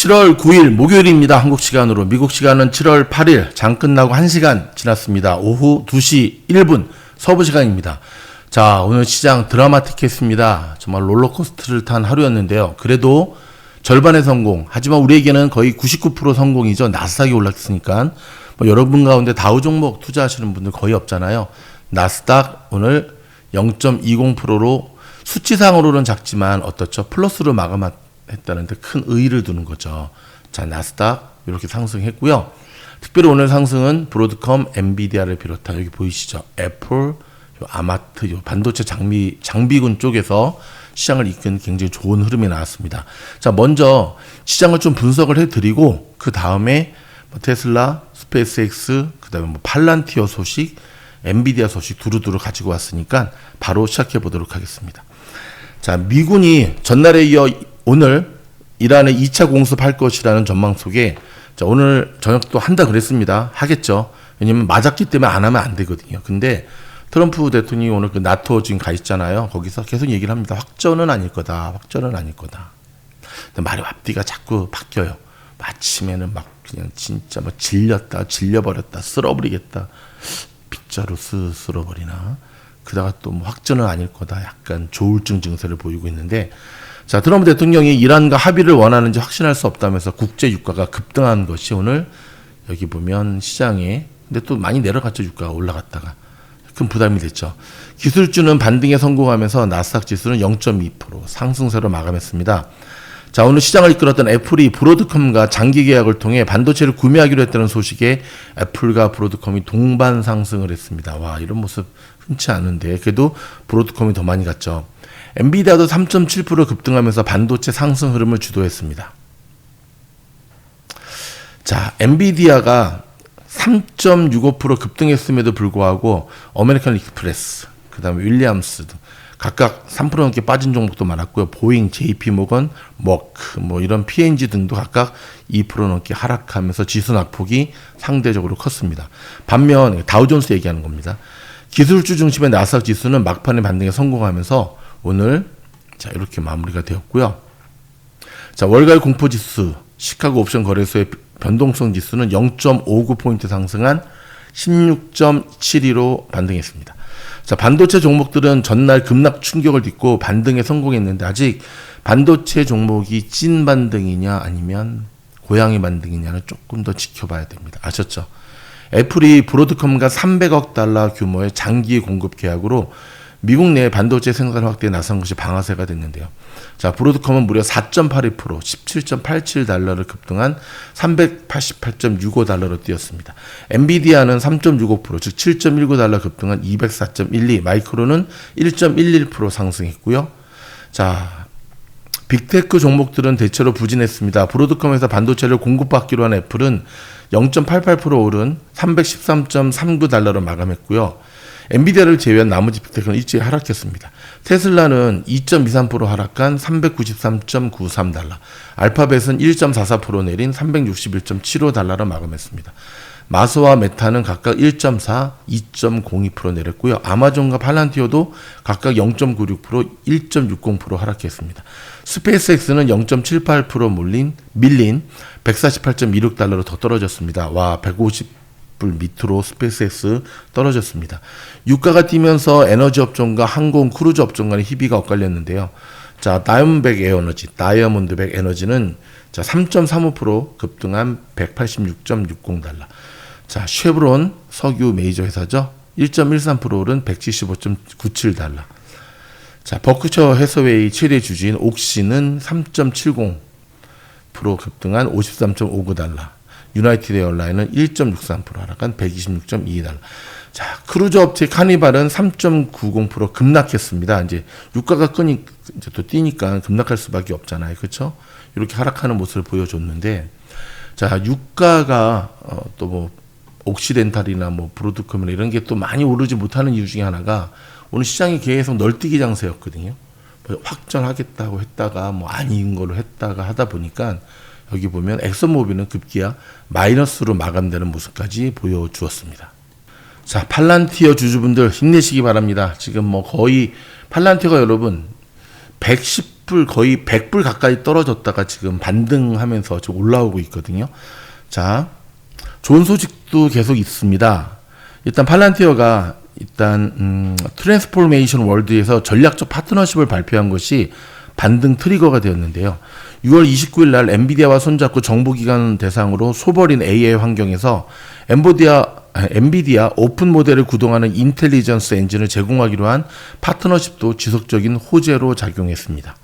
7월 9일 목요일입니다. 한국 시간으로. 미국 시간은 7월 8일 장 끝나고 1시간 지났습니다. 오후 2시 1분 서부 시간입니다. 자, 오늘 시장 드라마틱했습니다. 정말 롤러코스터를 탄 하루였는데요. 그래도 절반의 성공. 하지만 우리에게는 거의 99% 성공이죠. 나스닥이 올랐으니까. 여러분 가운데 다우 종목 투자하시는 분들 거의 없잖아요. 나스닥 오늘 0.20%로 수치상으로는 작지만 어떻죠? 플러스로 마감했다는데 큰 의의를 두는 거죠. 자, 나스닥 이렇게 상승했고요. 특별히 오늘 상승은 브로드컴, 엔비디아를 비롯한 여기 보이시죠? 애플, 아마트, 반도체 장비군 쪽에서 시장을 이끈 굉장히 좋은 흐름이 나왔습니다. 자, 먼저 시장을 좀 분석을 해드리고 그 다음에 테슬라, 스페이스X, 그 다음에 팔란티어 소식, 엔비디아 소식 두루두루 가지고 왔으니까 바로 시작해 보도록 하겠습니다. 자, 미군이 전날에 이어 오늘 이란에 2차 공습할 것이라는 전망 속에 자, 오늘 저녁 또 한다 그랬습니다. 하겠죠. 왜냐면 맞았기 때문에 안 하면 안 되거든요. 근데 트럼프 대통령이 오늘 그 나토 지금 가 있잖아요. 거기서 계속 얘기를 합니다. 확전은 아닐 거다. 확전은 아닐 거다. 근데 말의 앞뒤가 자꾸 바뀌어요. 아침에는 막 그냥 진짜 막 질려버렸다, 쓸어버리겠다. 빗자루 쓸어버리나. 그다가 또 뭐 확전은 아닐 거다. 약간 조울증 증세를 보이고 있는데, 자, 트럼프 대통령이 이란과 합의를 원하는지 확신할 수 없다면서 국제 유가가 급등한 것이 오늘 여기 보면 시장에, 근데 또 많이 내려갔죠. 유가가 올라갔다가. 큰 부담이 됐죠. 기술주는 반등에 성공하면서 나스닥 지수는 0.2% 상승세로 마감했습니다. 자, 오늘 시장을 이끌었던 애플이 브로드컴과 장기 계약을 통해 반도체를 구매하기로 했다는 소식에 애플과 브로드컴이 동반 상승을 했습니다. 와, 이런 모습 흔치 않은데 그래도 브로드컴이 더 많이 갔죠. 엔비디아도 3.7% 급등하면서 반도체 상승 흐름을 주도했습니다. 자, 엔비디아가 3.65% 급등했음에도 불구하고 어메리칸 익스프레스, 그 다음에 윌리엄스 등 각각 3% 넘게 빠진 종목도 많았고요. 보잉, JP모건, 머크, 이런 P&G 등도 각각 2% 넘게 하락하면서 지수 낙폭이 상대적으로 컸습니다. 반면 다우존스 얘기하는 겁니다. 기술주 중심의 나스닥 지수는 막판에 반등에 성공하면서 오늘 자, 이렇게 마무리가 되었고요. 자, 월가의 공포지수, 시카고 옵션 거래소의 변동성 지수는 0.59포인트 상승한 16.72로 반등했습니다. 자, 반도체 종목들은 전날 급락 충격을 딛고 반등에 성공했는데 아직 반도체 종목이 찐 반등이냐 아니면 고양이 반등이냐는 조금 더 지켜봐야 됩니다. 아셨죠? 애플이 브로드컴과 300억 달러 규모의 장기 공급 계약으로 미국 내 반도체 생산 확대에 나선 것이 방아쇠가 됐는데요. 자, 브로드컴은 무려 4.82%, 17.87달러를 급등한 388.65달러로 뛰었습니다. 엔비디아는 3.65%, 즉 7.19달러 급등한 204.12, 마이크론은 1.11% 상승했고요. 자, 빅테크 종목들은 대체로 부진했습니다. 브로드컴에서 반도체를 공급받기로 한 애플은 0.88% 오른 313.39달러로 마감했고요. 엔비디아를 제외한 나머지 빅테크는 일제히 하락했습니다. 테슬라는 2.23% 하락한 393.93달러, 알파벳은 1.44% 내린 361.75달러로 마감했습니다. 마소와 메타는 각각 1.4, 2.02% 내렸고요. 아마존과 팔란티오도 각각 0.96%, 1.60% 하락했습니다. 스페이스X는 0.78% 밀린 148.26달러로 더 떨어졌습니다. 와, 150불 밑으로 스페이스X 떨어졌습니다. 유가가 뛰면서 에너지 업종과 항공 크루즈 업종 간의 희비가 엇갈렸는데요. 자, 다이아몬드백 에너지는 자, 3.35% 급등한 186.60달러. 자, 쉐브론 석유 메이저 회사죠. 1.13% 오른 175.97달러. 자, 버크셔 해서웨이 최대 주주인 옥시는 3.70% 급등한 53.59달러. 유나이티드 에어라인은 1.63% 하락한 126.22달러. 자, 크루즈 업체 카니발은 3.90% 급락했습니다. 이제 유가가 이제 또 뛰니까 급락할 수밖에 없잖아요. 그렇죠? 이렇게 하락하는 모습을 보여줬는데, 자, 유가가 또 옥시덴탈이나 브로드컴이나 이런 게 또 많이 오르지 못하는 이유 중에 하나가 오늘 시장이 계속 널뛰기 장세였거든요. 확전하겠다고 했다가 아닌 걸로 했다가 하다 보니까 여기 보면 엑선모빌은 급기야 마이너스로 마감되는 모습까지 보여주었습니다. 자, 팔란티어 주주분들 힘내시기 바랍니다. 지금 거의 팔란티어가 여러분 110불 거의 100불 가까이 떨어졌다가 지금 반등하면서 좀 올라오고 있거든요. 자, 좋은 소식도 계속 있습니다. 일단 팔란티어가 트랜스포메이션 월드에서 전략적 파트너십을 발표한 것이 반등 트리거가 되었는데요. 6월 29일 날 엔비디아와 손잡고 정보기관 대상으로 소벌인 AI 환경에서 엔비디아 오픈 모델을 구동하는 인텔리전스 엔진을 제공하기로 한 파트너십도 지속적인 호재로 작용했습니다.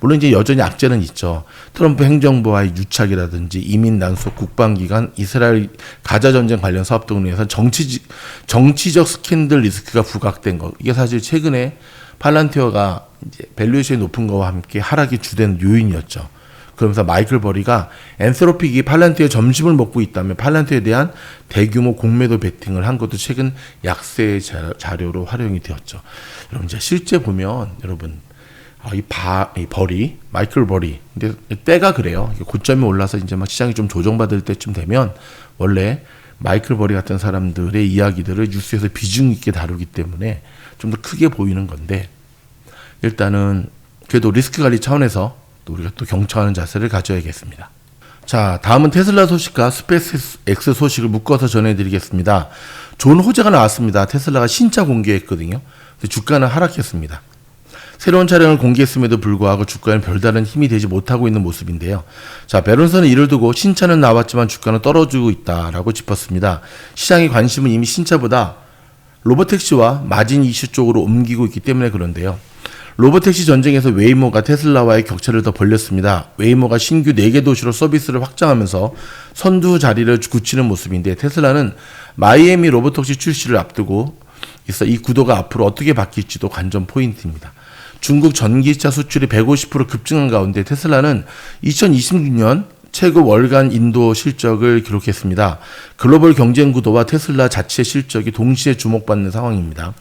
물론 이제 여전히 악재는 있죠. 트럼프 행정부와의 유착이라든지 이민 난속 국방기관, 이스라엘 가자 전쟁 관련 사업 등으로 해서 정치적 스캔들 리스크가 부각된 것. 이게 사실 최근에 팔란티어가 이제 밸류에이션이 높은 거와 함께 하락이 주된 요인이었죠. 그러면서 마이클 버리가 엔스로픽이 팔란티어 점심을 먹고 있다면 팔란티어에 대한 대규모 공매도 베팅을 한 것도 최근 약세 자료로 활용이 되었죠. 여러분 이제 실제 보면 여러분 이 버리, 마이클 버리. 근데 때가 그래요. 고점이 올라서 이제 막 시장이 좀 조정받을 때쯤 되면 원래 마이클 버리 같은 사람들의 이야기들을 뉴스에서 비중 있게 다루기 때문에 좀 더 크게 보이는 건데 일단은 그래도 리스크 관리 차원에서 또 우리가 또 경청하는 자세를 가져야겠습니다. 자, 다음은 테슬라 소식과 스페이스X 소식을 묶어서 전해드리겠습니다. 좋은 호재가 나왔습니다. 테슬라가 신차 공개했거든요. 주가는 하락했습니다. 새로운 차량을 공개했음에도 불구하고 주가에는 별다른 힘이 되지 못하고 있는 모습인데요. 자, 베론스는 이를 두고 신차는 나왔지만 주가는 떨어지고 있다라고 짚었습니다. 시장의 관심은 이미 신차보다 로보택시와 마진 이슈 쪽으로 옮기고 있기 때문에 그런데요. 로보택시 전쟁에서 웨이모가 테슬라와의 격차를 더 벌렸습니다. 웨이모가 신규 4개 도시로 서비스를 확장하면서 선두 자리를 굳히는 모습인데 테슬라는 마이애미 로보택시 출시를 앞두고 있어 이 구도가 앞으로 어떻게 바뀔지도 관전 포인트입니다. 중국 전기차 수출이 150% 급증한 가운데 테슬라는 2026년 최고 월간 인도 실적을 기록했습니다. 글로벌 경쟁 구도와 테슬라 자체 실적이 동시에 주목받는 상황입니다.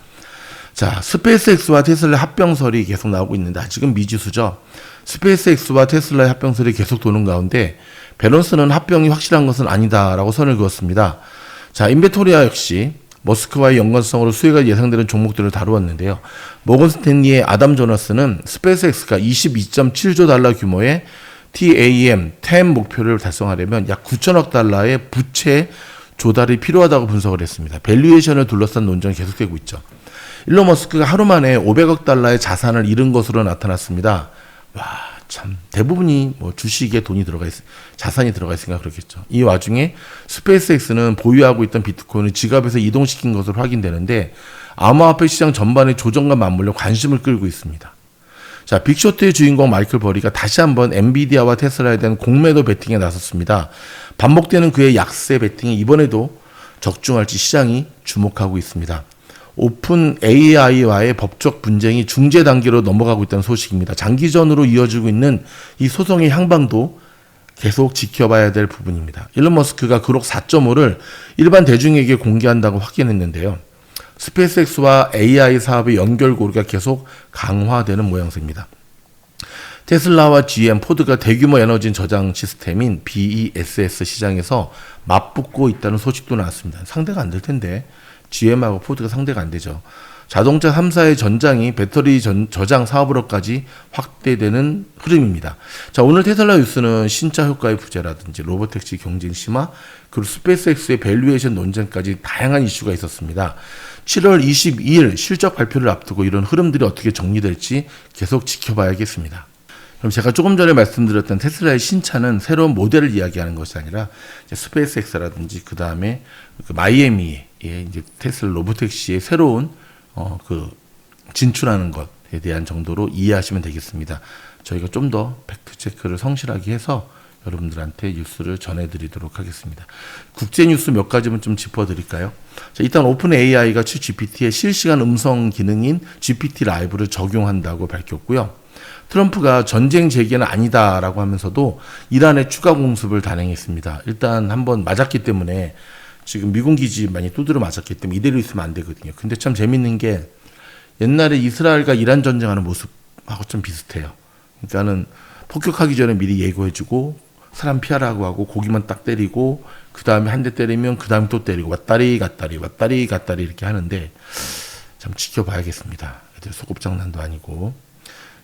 자, 스페이스X와 테슬라 합병설이 계속 나오고 있는데 아직은 미지수죠. 스페이스X와 테슬라의 합병설이 계속 도는 가운데 밸런스는 합병이 확실한 것은 아니다라고 선을 그었습니다. 자, 인베토리아 역시 머스크와의 연관성으로 수혜가 예상되는 종목들을 다루었는데요. 모건 스탠리의 아담 조너스는 스페이스X가 22.7조 달러 규모의 TAM 목표를 달성하려면 약 9천억 달러의 부채 조달이 필요하다고 분석을 했습니다. 밸류에이션을 둘러싼 논쟁이 계속되고 있죠. 일론 머스크가 하루 만에 500억 달러의 자산을 잃은 것으로 나타났습니다. 와, 참 대부분이 뭐 주식에 돈이 들어가 자산이 들어가 있으니까 그렇겠죠. 이 와중에 스페이스X는 보유하고 있던 비트코인을 지갑에서 이동시킨 것으로 확인되는데 암호화폐 시장 전반의 조정과 맞물려 관심을 끌고 있습니다. 자, 빅쇼트의 주인공 마이클 버리가 다시 한번 엔비디아와 테슬라에 대한 공매도 베팅에 나섰습니다. 반복되는 그의 약세 베팅에 이번에도 적중할지 시장이 주목하고 있습니다. 오픈 AI와의 법적 분쟁이 중재 단계로 넘어가고 있다는 소식입니다. 장기전으로 이어지고 있는 이 소송의 향방도 계속 지켜봐야 될 부분입니다. 일론 머스크가 그록 4.5를 일반 대중에게 공개한다고 확인했는데요. 스페이스X와 AI 사업의 연결고리가 계속 강화되는 모양새입니다. 테슬라와 GM, 포드가 대규모 에너지 저장 시스템인 BESS 시장에서 맞붙고 있다는 소식도 나왔습니다. 상대가 안 될 텐데 GM하고 포드가 상대가 안 되죠. 자동차 3사의 전장이 배터리 저장 사업으로까지 확대되는 흐름입니다. 자, 오늘 테슬라 뉴스는 신차 효과의 부재라든지 로보택시 경쟁 심화, 그리고 스페이스X의 밸류에이션 논쟁까지 다양한 이슈가 있었습니다. 7월 22일 실적 발표를 앞두고 이런 흐름들이 어떻게 정리될지 계속 지켜봐야겠습니다. 그럼 제가 조금 전에 말씀드렸던 테슬라의 신차는 새로운 모델을 이야기하는 것이 아니라 스페이스X라든지 그 다음에 마이애미의 이제 테슬라 로보택시의 새로운 진출하는 것에 대한 정도로 이해하시면 되겠습니다. 저희가 좀 더 팩트 체크를 성실하게 해서 여러분들한테 뉴스를 전해드리도록 하겠습니다. 국제 뉴스 몇 가지만 좀 짚어드릴까요? 자, 일단 오픈 AI가 GPT의 실시간 음성 기능인 GPT 라이브를 적용한다고 밝혔고요. 트럼프가 전쟁 재개는 아니다라고 하면서도 이란의 추가 공습을 단행했습니다. 일단 한번 맞았기 때문에 지금 미군 기지 많이 두드려 맞았기 때문에 이대로 있으면 안 되거든요. 근데 참 재밌는 게 옛날에 이스라엘과 이란 전쟁하는 모습하고 좀 비슷해요. 그러니까는 폭격하기 전에 미리 예고해주고 사람 피하라고 하고 고기만 딱 때리고 그 다음에 한 대 때리면 그 다음에 또 때리고 왔다리 갔다리 왔다리 갔다리 이렇게 하는데 참 지켜봐야겠습니다. 애들 소꿉장난도 아니고.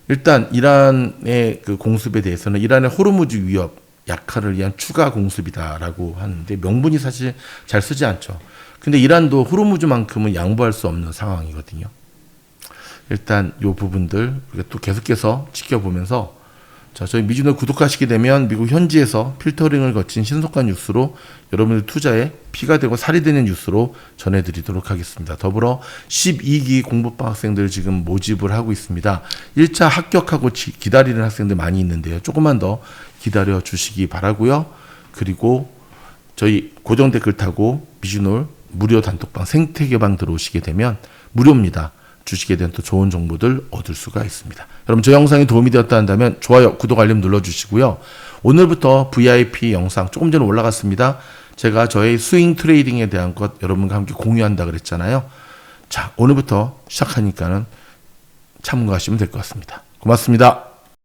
일단 이란의 그 공습에 대해서는 이란의 호르무즈 위협 약화를 위한 추가 공습이다라고 하는데 명분이 사실 잘 쓰지 않죠. 근데 이란도 호르무즈만큼은 양보할 수 없는 상황이거든요. 일단 이 부분들 우리가 또 계속해서 지켜보면서 자, 저희 미주노 구독하시게 되면 미국 현지에서 필터링을 거친 신속한 뉴스로 여러분들 투자에 피가 되고 살이 되는 뉴스로 전해드리도록 하겠습니다. 더불어 12기 공부방 학생들 지금 모집을 하고 있습니다. 1차 합격하고 기다리는 학생들 많이 있는데요. 조금만 더 기다려 주시기 바라고요. 그리고 저희 고정 댓글 타고 미주놀 무료 단톡방 생태계방 들어오시게 되면 무료입니다. 주시게 된 또 좋은 정보들 얻을 수가 있습니다. 여러분 저 영상이 도움이 되었다 한다면 좋아요, 구독, 알림 눌러주시고요. 오늘부터 VIP 영상 조금 전에 올라갔습니다. 제가 저의 스윙 트레이딩에 대한 것 여러분과 함께 공유한다 그랬잖아요. 자, 오늘부터 시작하니까는 참고하시면 될 것 같습니다. 고맙습니다.